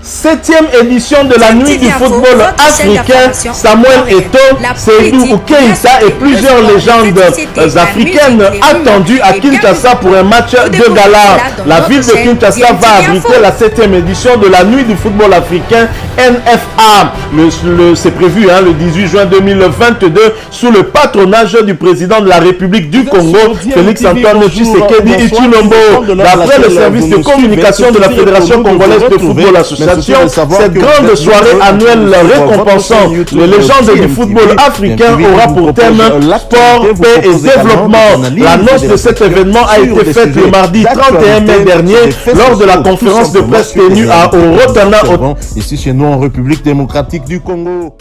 Septième édition de la nuit du football africain, Samuel Eto'o, Seydou Keita et plusieurs légendes africaines attendues à Kinshasa pour un match de gala. La ville de Kinshasa va abriter la septième édition de la nuit du football africain NFA. C'est prévu le 18 juin 2022 sous le patronage du président de la République du Congo, Félix Antoine Tshisekedi Tshilombo. D'après le service de communication de la Fédération congolaise de football association, cette grande soirée annuelle récompensant les légendes du football africain aura pour thème sport, paix et développement. L'annonce de cet événement a été faite le mardi 31 mai dernier lors de la conférence de presse tenue au Rotana, ici chez nous en République démocratique du Congo.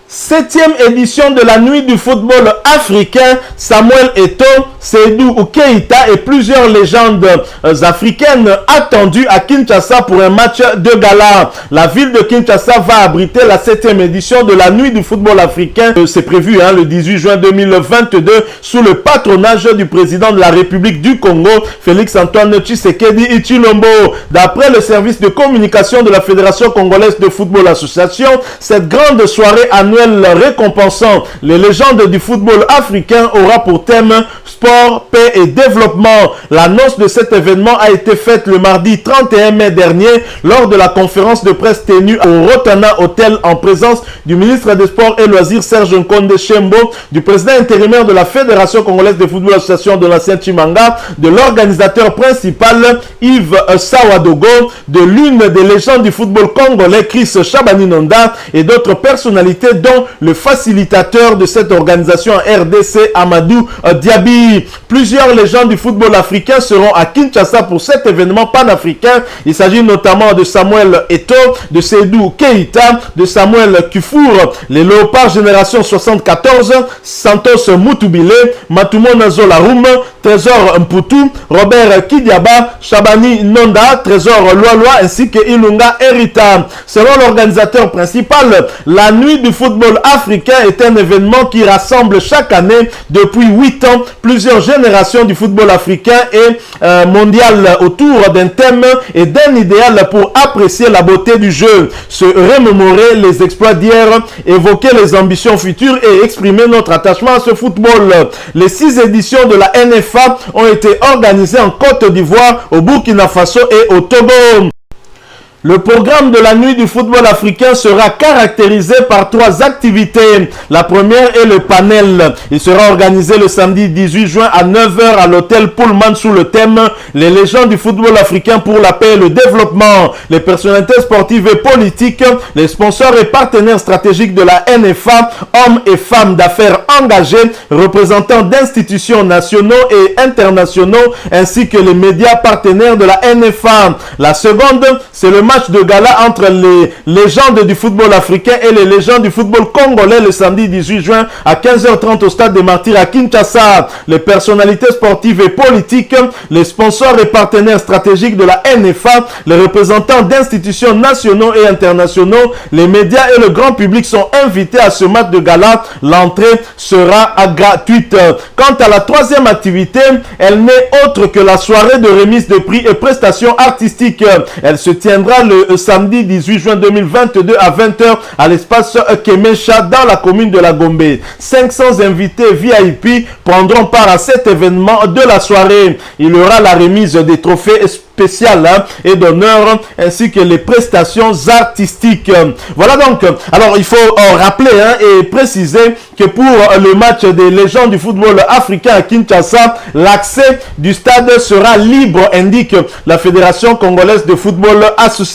Septième édition de la nuit du football africain, Samuel Eto'o, Seydou Keita et plusieurs légendes africaines attendues à Kinshasa pour un match de gala. La ville de Kinshasa va abriter la septième édition de la nuit du football africain. C'est prévu le 18 juin 2022 sous le patronage du président de la République du Congo, Félix Antoine Tshisekedi Tshilombo. D'après le service de communication de la Fédération congolaise de football association, cette grande soirée annuelle récompensant les légendes du football africain aura pour thème sport, paix et développement. L'annonce de cet événement a été faite le mardi 31 mai dernier lors de la conférence de presse tenue au Rotana Hotel en présence du ministre des Sports et Loisirs Serge Nkonde Chembo, du président intérimaire de la Fédération congolaise de football association de l'ancien Chimanga, de l'organisateur principal Yves Sawadogo, de l'une des légendes du football congolais Chris Chabani Nonda et d'autres personnalités dont le facilitateur de cette organisation RDC Amadou Diaby. Plusieurs légendes du football africain seront à Kinshasa pour cet événement panafricain. Il s'agit notamment de Samuel Eto'o, de Seydou Keita, de Samuel Kufour, les Léopards Génération 74, Santos Mutubile, Matumo Nazolarum, Trésor Mputu, Robert Kidiaba, Chabani Nonda, Trésor Loaloa ainsi que Ilunga Erita. Selon l'organisateur principal, la nuit du football africain est un événement qui rassemble chaque année depuis 8 ans plusieurs générations du football africain et mondial autour d'un thème et d'un idéal pour apprécier la beauté du jeu, se remémorer les exploits d'hier, évoquer les ambitions futures et exprimer notre attachement à ce football. Les 6 éditions de la NFA ont été organisées en Côte d'Ivoire, au Burkina Faso et au Togo. Le programme de la nuit du football africain sera caractérisé par 3 activités. La première est le panel. Il sera organisé le samedi 18 juin à 9 h à l'hôtel Pullman sous le thème « Les légendes du football africain pour la paix et le développement ». Les personnalités sportives et politiques, les sponsors et partenaires stratégiques de la NFA, hommes et femmes d'affaires engagés, représentants d'institutions nationaux et internationaux, ainsi que les médias partenaires de la NFA. La seconde, c'est le match de gala entre les légendes du football africain et les légendes du football congolais le samedi 18 juin à 15 h 30 au stade des Martyrs à Kinshasa. Les personnalités sportives et politiques, les sponsors et partenaires stratégiques de la NFA, les représentants d'institutions nationaux et internationaux, les médias et le grand public sont invités à ce match de gala. L'entrée sera gratuite. Quant à la troisième activité, elle n'est autre que la soirée de remise de prix et prestations artistiques. Elle se tiendra le samedi 18 juin 2022 à 20 h à l'espace Kemesha dans la commune de la Gombe. 500 invités VIP prendront part à cet événement de la soirée. Il y aura la remise des trophées spéciales et d'honneur ainsi que les prestations artistiques. Voilà donc. Alors il faut rappeler et préciser que pour le match des légendes du football africain à Kinshasa, l'accès du stade sera libre, indique la Fédération congolaise de football association.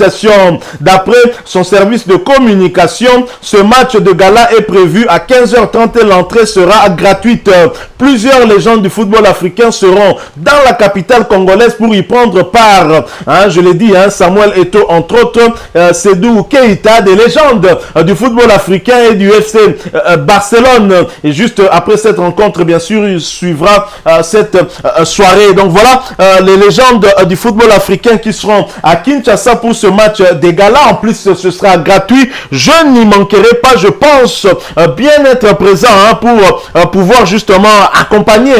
D'après son service de communication, ce match de gala est prévu à 15 h 30 et l'entrée sera gratuite. Plusieurs légendes du football africain seront dans la capitale congolaise pour y prendre part. Je l'ai dit, Samuel Eto'o entre autres, Seydou Keita, des légendes du football africain et du FC Barcelone. Et juste après cette rencontre, bien sûr, il suivra cette soirée. Donc voilà les légendes du football africain qui seront à Kinshasa pour ce match des galas. En plus, ce sera gratuit. Je n'y manquerai pas. Je pense bien être présent pour pouvoir justement accompagner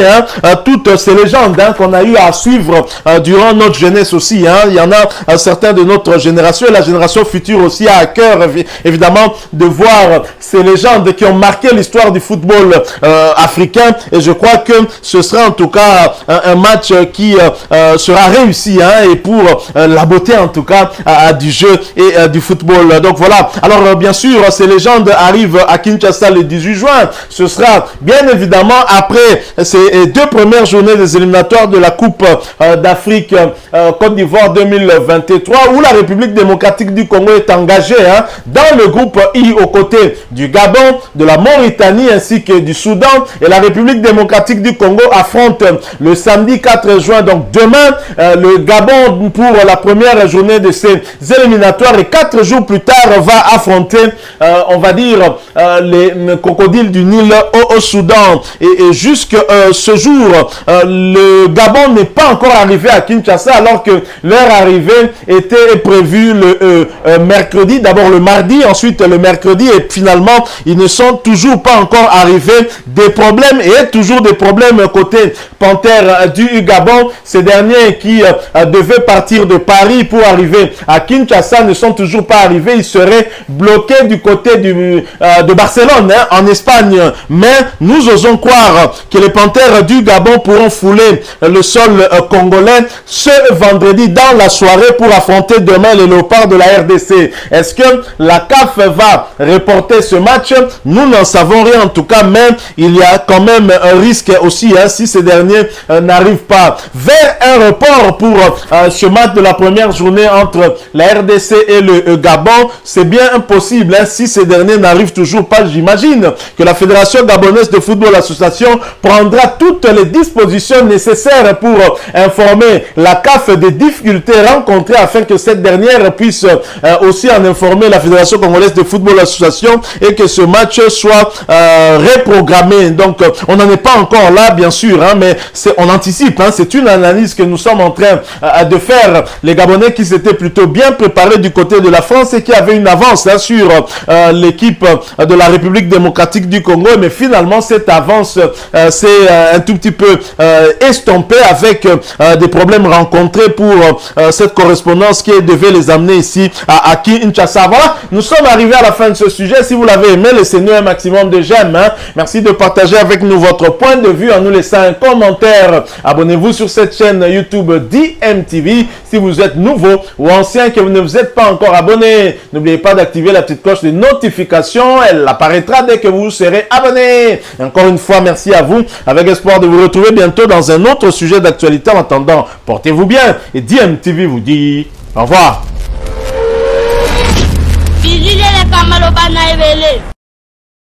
toutes ces légendes qu'on a eu à suivre durant notre jeunesse jeunesse aussi. Hein. Il y en a certains de notre génération et la génération future aussi a à cœur, évidemment, de voir ces légendes qui ont marqué l'histoire du football africain. Et je crois que ce sera en tout cas un match qui sera réussi, hein, et pour la beauté en tout cas du jeu et du football. Donc voilà. Alors bien sûr, ces légendes arrivent à Kinshasa le 18 juin. Ce sera bien évidemment après ces deux premières journées des éliminatoires de la Coupe d'Afrique Côte d'Ivoire 2023 où la République démocratique du Congo est engagée, hein, dans le groupe I aux côtés du Gabon, de la Mauritanie ainsi que du Soudan. Et la République démocratique du Congo affronte le samedi 4 juin, donc demain, le Gabon pour la première journée de ces éliminatoires et 4 jours plus tard va affronter, on va dire, les crocodiles du Nil au Soudan. Et jusque ce jour, le Gabon n'est pas encore arrivé à Kinshasa alors que leur arrivée était prévue le mercredi, d'abord le mardi, ensuite le mercredi et finalement ils ne sont toujours pas encore arrivés. Des problèmes et toujours des problèmes côté Panthère du Gabon. Ces derniers qui devaient partir de Paris pour arriver à Kinshasa ne sont toujours pas arrivés. Ils seraient bloqués du côté de Barcelone, hein, en Espagne. Mais nous osons croire que les Panthères du Gabon pourront fouler le sol congolais ce vendredi dans la soirée pour affronter demain les Léopards de la RDC. Est-ce que la CAF va reporter ce match? Nous n'en savons rien en tout cas, mais il y a quand même un risque aussi, hein, si ces derniers n'arrivent pas vers un report pour ce match de la première journée entre la RDC et le Gabon. C'est bien impossible, hein, si ces derniers n'arrivent toujours pas. J'imagine que la Fédération gabonaise de football association prendra toutes les dispositions nécessaires pour informer la CAF des difficultés rencontrées afin que cette dernière puisse aussi en informer la Fédération congolaise de football association et que ce match soit reprogrammé. Donc on n'en est pas encore là bien sûr, hein, mais on anticipe, hein, c'est une analyse que nous sommes en train de faire. Les Gabonais qui s'étaient plutôt bien préparés du côté de la France et qui avaient une avance, hein, sur l'équipe de la République démocratique du Congo, mais finalement cette avance s'est un tout petit peu estompée avec des problèmes rencontrés pour cette correspondance qui devait les amener ici à Kinshasa. Voilà, nous sommes arrivés à la fin de ce sujet. Si vous l'avez aimé, laissez-nous un maximum de j'aime, hein. Merci de partager avec nous votre point de vue en nous laissant un commentaire. Abonnez-vous sur cette chaîne YouTube DMTV si vous êtes nouveau ou ancien que vous ne vous êtes pas encore abonné. N'oubliez pas d'activer la petite cloche de notification. Elle apparaîtra dès que vous serez abonné. Encore une fois, merci à vous. Avec espoir de vous retrouver bientôt dans un autre sujet d'actualité. En attendant, portez-vous bien et DMTV vous dit au revoir.